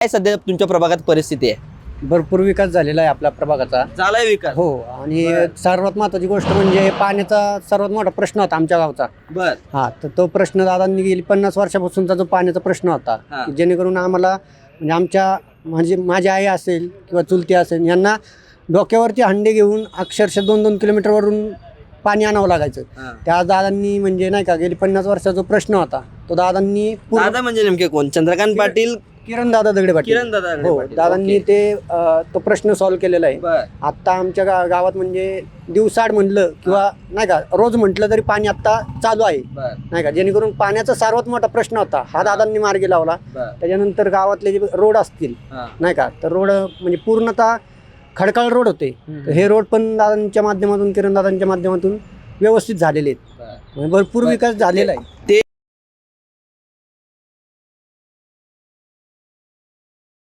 काय सध्या तुमच्या प्रभागात परिस्थिती आहे? भरपूर विकास झालेला आहे आपल्या प्रभागाचा. झालाय विकास? हो. आणि बर. सर्वात महत्त्वाची गोष्ट म्हणजे पाण्याचा सर्वात मोठा प्रश्न होता आमच्या गावचा. बर. तर तो प्रश्न दादांनी गेली 50 वर्षापासूनचा जो पाण्याचा प्रश्न होता, हा. की जेणेकरून आम्हाला म्हणजे माझी आई असेल किंवा चुलती असेल यांना डोक्यावरती हंडे घेऊन अक्षरशः 2-2 किलोमीटरवरून पाणी आणावं लागायचं. हा. त्या दादांनी म्हणजे नाही का गेली 50 वर्षाचा जो प्रश्न होता तो दादांनी दादा म्हणजे नेमके कोण? चंद्रकांत पाटील? किरण दादा दगडे पाटील. किरण दादा दगडे हो, पाटील. दादांनी ओके. ते तो प्रश्न सॉल्व्ह केलेला आहे. बर. आत्ता आमच्या गावात म्हणजे दिवसाड म्हटलं किंवा नाही का रोज म्हटलं तरी पाणी आत्ता चालू आहे, बर. नाही का, जेणेकरून पाण्याचा सर्वात मोठा प्रश्न होता हा दादांनी मार्गी लावला. बर. त्याच्यानंतर गावातले जे रोड असतील हा. नाही का, तर रोड म्हणजे पूर्णतः खडकाळ रोड होते. तर हे रोड पण दादांच्या माध्यमातून, किरण दादांच्या माध्यमातून व्यवस्थित झालेले आहेत. बर. म्हणजे भरपूर बर. विकास झालेला आहे. ते